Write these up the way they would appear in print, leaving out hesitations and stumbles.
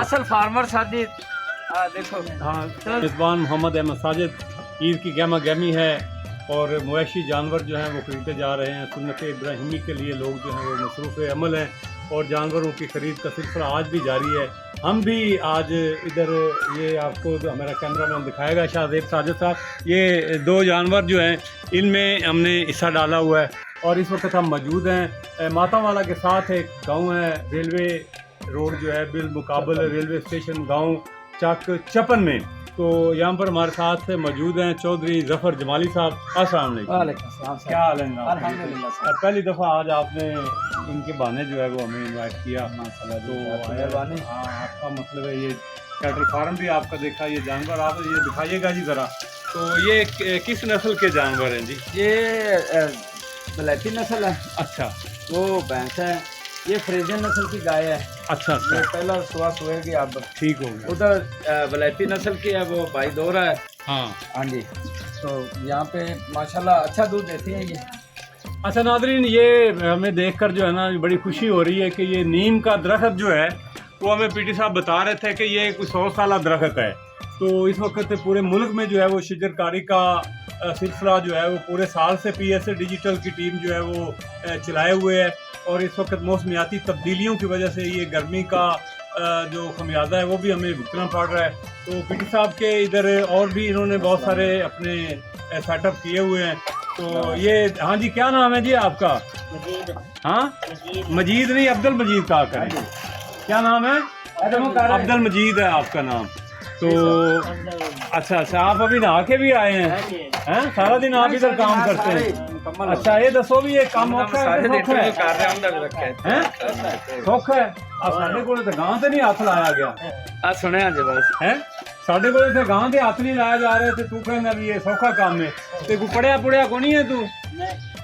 असल फार्मर साजिद देखो। हाँ, मेज़बान मोहम्मद अहमद साजिद, ईद की गहमा गहमी है और मवेशी जानवर जो हैं वो ख़रीदे जा रहे हैं। सुन्नत इब्राहिमी के लिए लोग जो हैं वो मसरूफ़ अमल हैं और जानवरों की ख़रीद का सिलसिला आज भी जारी है। हम भी आज इधर, ये आपको तो हमारा कैमरामैन दिखाएगा शाहज़ेब साजिद साहब, ये दो जानवर जो हैं इनमें हमने हिस्सा डाला हुआ है और इस वक्त हम मौजूद हैं मातावाला के साथ। एक गाँव है, रेलवे रोड जो है बिलमुकाबल रेलवे स्टेशन गाँव चक चपन में। तो यहाँ पर हमारे साथ मौजूद हैं चौधरी ज़फ़र जमाली साहब। अस्सलाम वालेकुम, क्या हाल है? अल्हम्दुलिल्लाह। पहली दफ़ा आज आपने इनके बहाने जो है वो हमें इनवाइट किया। तो हाँ, आपका मतलब है ये कैटल फार्म भी आपका देखा, ये जानवर आप ये दिखाइएगा जी ज़रा। तो ये किस नस्ल के जानवर हैं जी? ये बलैती नस्ल है। अच्छा, वो भैंस है। ये फ्रीजियन नस्ल की गाय है। अच्छा ये अच्छा, पहला सुबह सोएगी अब। ठीक हो गया। उधर बलैती नस्ल की है, वो भाई दोहरा है। हाँ हाँ जी। तो यहाँ पे माशाल्लाह अच्छा दूध देती है ये। अच्छा नाज़रीन, ये हमें देखकर जो है ना बड़ी खुशी हो रही है कि ये नीम का दरख्त जो है वो हमें पीटी साहब बता रहे थे कि ये कुछ 100 साल दरख्त है। तो इस वक्त पूरे मुल्क में जो है वो शजरकारी का सिलसिला जो है वो पूरे साल से PSA डिजिटल की टीम जो है वो चलाए हुए है और इस वक्त मौसमियाती तब्दीलियों की वजह से ये गर्मी का जो खमियाजा है वो भी हमें भुगतना पड़ रहा है। तो पीटी साहब के इधर और भी इन्होंने बहुत सारे अपने सेटअप किए हुए हैं। तो ये, हाँ जी, क्या नाम है जी आपका? हाँ, मजीद नहीं, अब्दुल मजीद कहा करें। क्या नाम है? अब्दुल मजीद है आपका नाम। तो अच्छा अच्छा, आप अभी नहा के भी आए हैं? सारा दिन आप इधर काम करते हैं? अच्छा, ये दसो भी ये काम औखा है? सौखा है? साढ़े को गांव से नहीं हाथ लाया गया सुने बस है, साढ़े को इतने गांव के हाथ नहीं लाया जा रहे थे। तू कहना भी ये सौखा काम है, ते को पढ़िया पुढ़िया को नहीं है तू?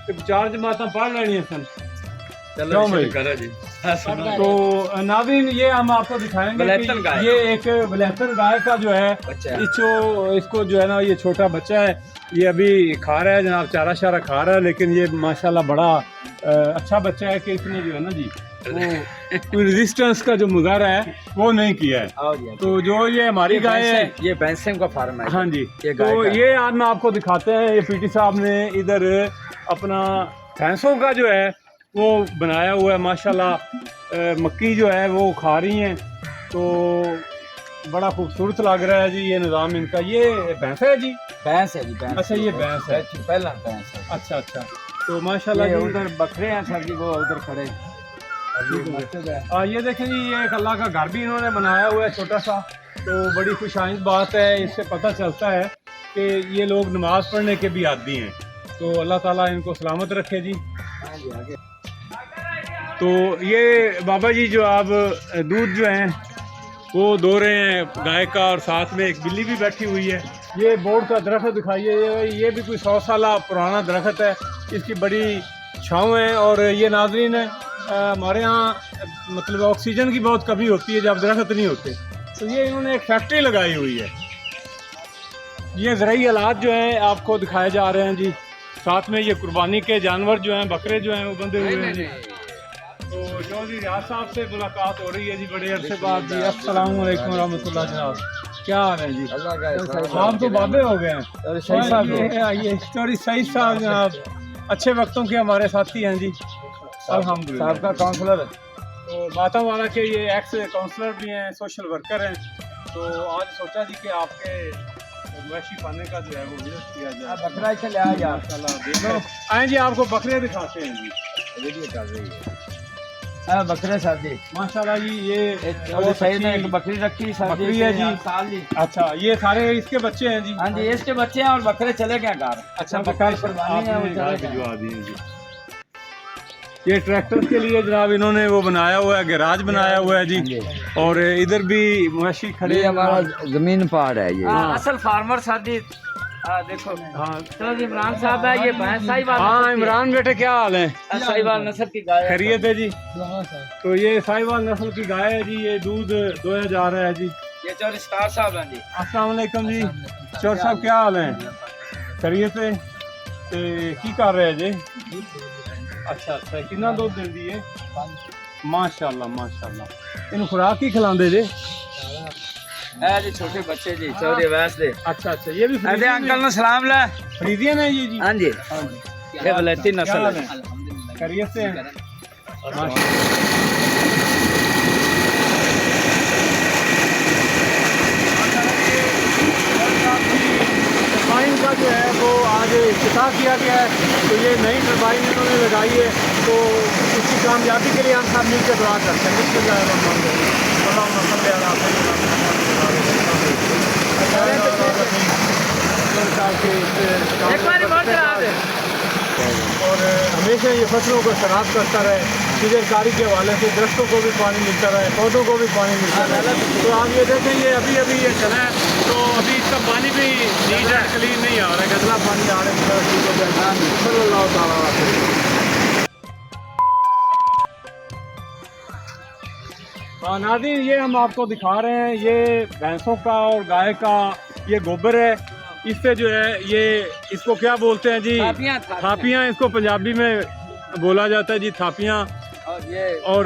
ते 4 जमातां पढ़ लेनी सन। चलो करो जी। तो नाज़रीन, ये हम आपको दिखाएंगे कि ये एक बलैतर गाय का जो है इसको जो है ना, ये छोटा बच्चा है, ये अभी खा रहा है जनाब, चारा शारा खा रहा है। लेकिन ये माशाल्लाह बड़ा अच्छा बच्चा है कि इसने जो है ना जी वो कोई रेजिस्टेंस का जो मुजाहरा है वो नहीं किया है। तो जो ये हमारी गाय है, ये भैंसों का फार्म है। हाँ जी। तो ये आज मैं आपको दिखाते हैं, ये पीटी साहब ने इधर अपना भैंसों का जो है वो बनाया हुआ है। माशाल्लाह मक्की जो है वो खा रही हैं, तो बड़ा खूबसूरत लग रहा है जी ये निज़ाम इनका। ये भैंस है जी? भैंस है जी, भैंस। अच्छा, ये भैंस है, पहला भैंस है। अच्छा अच्छा। तो माशाल्लाह जी उधर बकरे हैं सर जी, वो उधर खड़े। ये देखें जी, ये एक अल्लाह का घर भी इन्होंने बनाया हुआ है छोटा सा। तो बड़ी खुशाइंद बात है, इससे पता चलता है कि ये लोग नमाज पढ़ने के भी आदी हैं। तो अल्लाह ताला इनको सलामत रखे जी। तो ये बाबा जी जो आप दूध जो हैं वो दो रहे हैं गाय का, और साथ में एक बिल्ली भी बैठी हुई है। ये बोर्ड का दरख्त दिखाइए, ये भी कोई 100 साल पुराना दरख्त है, इसकी बड़ी छाँव है। और ये नाज़रीन है, हमारे यहाँ मतलब ऑक्सीजन की बहुत कमी होती है जब दरख्त नहीं होते, तो ये इन्होंने एक फैक्ट्री लगाई हुई है। ये ज़रूरी हालात जो हैं आपको दिखाए जा रहे हैं जी। साथ में ये कुर्बानी के जानवर जो हैं, बकरे जो हैं वो बंधे हुए हैं जी। तो चौधरी रियाज साहब से मुलाकात हो रही है जी बड़े अरसे बाद जी। अस्सलाम वालेकुम रहमतुल्लाह जनाब, क्या हाल है जी? आप तो बाबे हो गए हैं। ये चौधरी सईद साहब जनाब अच्छे वक्तों के हमारे साथी हैं जी, अल्हम्दुलिल्लाह। साहब का काउंसलर है। तो मातावाला के ये एक्स काउंसलर भी हैं, सोशल वर्कर हैं। तो आज सोचा जी कि आपके मवेशी पाने का जो है वो विजिट किया जाए। बकरा से ले आ यार, देखो आए जी, आपको बकरे दिखाते हैं जी। वीडियो कर रही है। बकरे सर जी माशाल्लाह जी, ये सही ने एक बकरी रखी सर बकरी है जी। साल जी। अच्छा, ये सारे इसके बच्चे हैं जी? हाँ जी, इसके बच्चे हैं और बकरे चले गए घर। अच्छा, बकरे कुर्बानी है, वो चले भिजवा दिए जी। ये ट्रैक्टर के लिए जनाब इन्होंने वो बनाया हुआ है, गैराज बनाया हुआ है जी। और इधर भी मवेशी खड़े, हमारा जमीन पहाड़ है ये। असल फार्मर साजिद देखो। हाँ तो इमरान साहब है, ये भैंस साहिवाल। हाँ इमरान बेटे, क्या हाल है? साहिवाल नस्ल की गाय है। खैरियत है जी? तो ये साहिवाल नस्ल की गाय है जी, ये दूध दोया जा रहा है जी। ये चौधरी स्टार साहब हैं जी। अस्सलाम वालेकुम जी, चौर साहब क्या हाल है? खैरियत है? की कर रहे हैं जी? अच्छा अच्छा, कितना दूध देंदी है? माशाल्लाह माशाल्लाह। इन खुराक ही खिलाते जे? जी छोटे बच्चे जी चौधरी वैस दे। अच्छा अच्छा, ये भी अरे अंकल ने सलाम ला। फ्रीजियन है ये जी? हाँ जी, ये बलैती नस्ल है। खैरियत से हैं? टरबाइन का जो है वो आज इफ्तिताह किया गया है। तो ये नई टरबाइन इन्होंने लगाई है, तो उसकी कामयाबी के लिए हम सब मिलकर दुआ करते हैं। और हमेशा ये फसलों को खराब करता रहे, कारी के हवाले से दरख्तों को भी पानी मिलता रहे, पौधों को भी पानी मिलता रहे। तो आप ये देखें, ये अभी अभी ये चला है, तो अभी इसका पानी भी नीट एंड क्लीन नहीं आ रहा है, गंदा पानी आ रहा है। हाँ नाज़रीन, ये हम आपको दिखा रहे हैं, ये भैंसों का और गाय का ये गोबर है। इससे जो है ये इसको क्या बोलते हैं जी? थापियाँ इसको पंजाबी में बोला जाता है जी, थापियाँ। और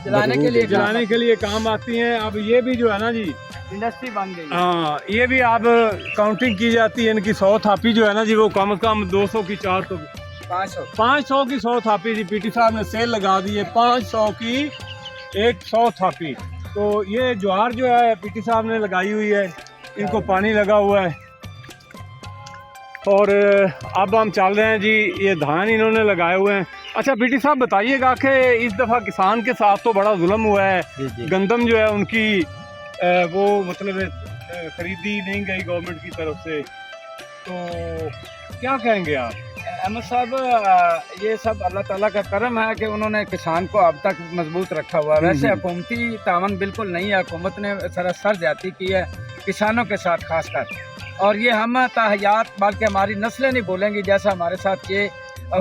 जलाने के लिए काम आती हैं। अब ये भी जो है ना जी इंडस्ट्री बन गई। हाँ, ये भी अब काउंटिंग की जाती है इनकी। 100 थापी जो है ना जी, वो कम से कम 200 की 400 500 की 100 थापी जी पीटी साहब ने सेल लगा दी है। 500 की 100 थापी। तो ये ज्वार जो है पीटी साहब ने लगाई हुई है, इनको पानी लगा हुआ है। और अब हम चल रहे हैं जी, ये धान इन्होंने लगाए हुए हैं। अच्छा पीटी साहब बताइएगा कि इस दफ़ा किसान के साथ तो बड़ा जुल्म हुआ है। गंदम जो है उनकी वो मतलब खरीदी नहीं गई गवर्नमेंट की तरफ से, तो क्या कहेंगे आप? अहमद साहब, ये सब अल्लाह ताला का करम है कि उन्होंने किसान को अब तक मजबूत रखा हुआ है। वैसे हुकूमती तावन बिल्कुल नहीं है, हुकूमत ने सरासर ज्यादती की है किसानों के साथ खासकर। और ये हम ताहयात बल्कि हमारी नस्लें नहीं बोलेंगी, जैसा हमारे साथ ये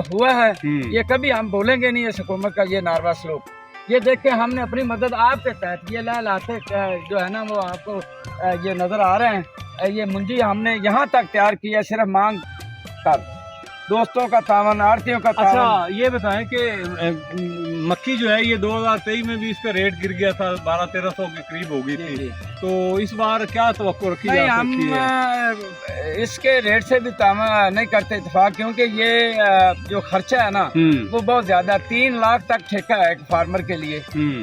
हुआ है ये कभी हम बोलेंगे नहीं इस हुकूमत का ये नारवा सलूक। ये देख के हमने अपनी मदद आपके तहत ये लाते जो है ना वो आपको ये नज़र आ रहे हैं, ये मुंजी हमने यहाँ तक तैयार किया सिर्फ मांग कर, दोस्तों का तावन, आड़तियों का तावन। अच्छा ये बताएं कि मक्की जो है ये 2023 में भी इसका रेट गिर गया था, 1200-1300 के करीब हो गई थी। तो इस बार क्या तवक्को रखी जा सकती है? हम इसके रेट से भी तावन नहीं करते इत्तेफाक, क्योंकि ये जो खर्चा है ना वो बहुत ज्यादा, 3 लाख तक ठेका है एक फार्मर के लिए।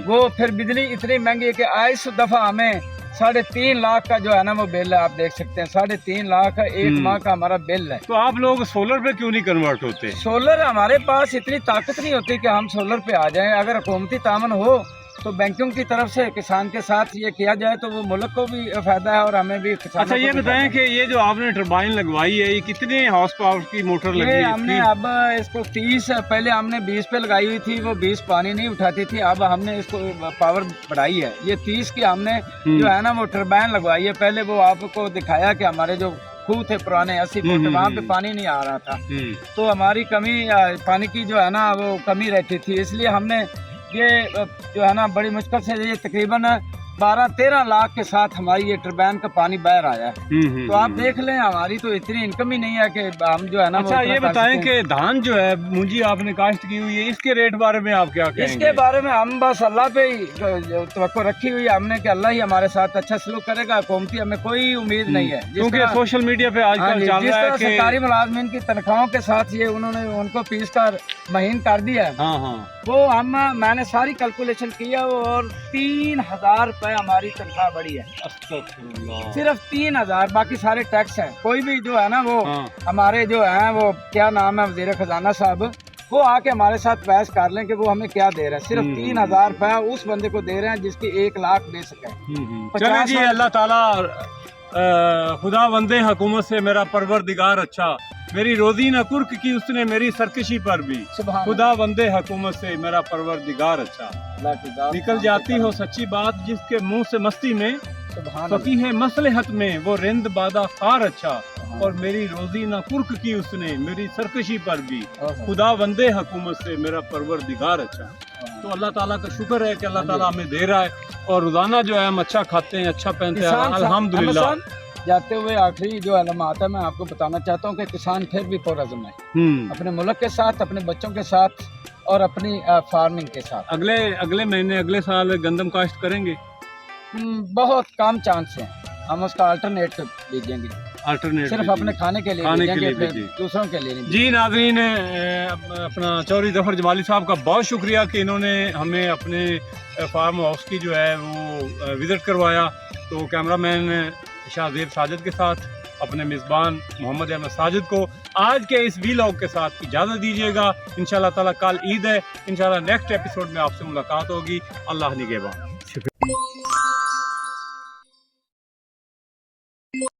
वो फिर बिजली इतनी महंगी है कि इस दफा हमें 3.5 लाख का जो है ना वो बिल है, आप देख सकते हैं 3.5 लाख एक माह का हमारा बिल है। तो आप लोग सोलर पे क्यों नहीं कन्वर्ट होते? सोलर हमारे पास इतनी ताकत नहीं होती कि हम सोलर पे आ जाएं। अगर हुकूमती तामन हो तो बैंकों की तरफ से किसान के साथ ये किया जाए तो वो मुल्क को भी फायदा है और हमें भी। अच्छा ये बताएं कि ये जो आपने टरबाइन लगवाई है ये कितने हॉर्स पावर की मोटर लगी है? हमने अब इसको 30, पहले हमने 20 पे लगाई हुई थी, वो 20 पानी नहीं उठाती थी। अब हमने इसको पावर बढ़ाई है, ये 30 की हमने जो है ना वो टरबाइन लगवाई है। पहले वो आपको दिखाया कि हमारे जो खूह थे पुराने 80 फुट, वहाँ पे पानी नहीं आ रहा था, तो हमारी कमी पानी की जो है ना वो कमी रहती थी, इसलिए हमने ये जो है ना बड़ी मुश्किल से ये तकरीबन 12-13 लाख के साथ हमारी ये टरबाइन का पानी बाहर आया है। तो आप देख लें हमारी तो इतनी इनकम ही नहीं है कि हम जो है ना। अच्छा ये बताएं कि धान जो है मुंजी आपने काश्त की हुई है, इसके रेट बारे में आप क्या कहेंगे? इसके बारे में हम बस अल्लाह पे ही तवक्को रखी हुई है हमने कि अल्लाह ही हमारे साथ अच्छा सलूक करेगा। हुकूमती हमें कोई उम्मीद नहीं है, क्योंकि सोशल मीडिया पे आजकल चल रहा है कि सरकारी मुलाजमीन की तनख्वाहों के साथ ये उन्होंने उनको फीस का महीन कर दिया है। वो मैंने सारी कैलकुलेशन किया और 3000 रुपए हमारी तनख्वाह बढ़ी है, सिर्फ 3000, बाकी सारे टैक्स हैं। कोई भी जो है ना वो हमारे जो है वो क्या नाम है वजीर खजाना साहब, वो आके हमारे साथ बहस कर लें कि वो हमें क्या दे रहे हैं। सिर्फ 3000 रुपए उस बंदे को दे रहे हैं जिसकी 1 लाख दे सके। चलिए जी, अल्लाह ताला खुदा वंदे हुकूमत से मेरा परवरदिगार अच्छा, मेरी रोजी न कुर्क की उसने मेरी सरकशी पर भी, खुदा वंदे हुकूमत से मेरा परवरदिगार अच्छा। निकल जाती हो सच्ची बात जिसके मुंह से मस्ती में, फकीह है मसलहत में वो रिंद बादा खार अच्छा, और मेरी रोजी न कुर्क की उसने मेरी सरकशी पर भी, खुदा वंदे हुकूमत से मेरा परवरदिगार अच्छा। तो अल्लाह ताला का शुक्र है कि अल्लाह ताला हमें दे रहा है और रोजाना जो है हम अच्छा खाते हैं, अच्छा पहनते हैं, अल्हम्दुलिल्लाह। जाते हुए आखिरी जो अलमात है मैं आपको बताना चाहता हूँ कि किसान फिर भी पुरअज़्म है अपने मुल्क के साथ, अपने बच्चों के साथ और अपनी फार्मिंग के साथ। अगले महीने अगले साल गंदम काश्त करेंगे? बहुत कम चांस है, हम उसका अल्टरनेट भेजेंगे, अल्टरनेट सिर्फ अपने खाने के लिए भेजेंगे, फिर दूसरों के लिए नहीं। जी नाज़रीन, अपना चौधरी ज़फ़र जमाली साहब का बहुत शुक्रिया कि इन्होंने हमें अपने फार्म हाउस की जो है वो विज़िट करवाया। तो कैमरामैन शाहज़ेब साजिद के साथ अपने मेज़बान मोहम्मद अहमद साजिद को आज के इस वीलॉग के साथ इजाज़त दीजिएगा। इंशाअल्लाह ताला कल ईद है, इंशाअल्लाह नेक्स्ट एपिसोड में आपसे मुलाकात होगी। अल्लाह निगहबान।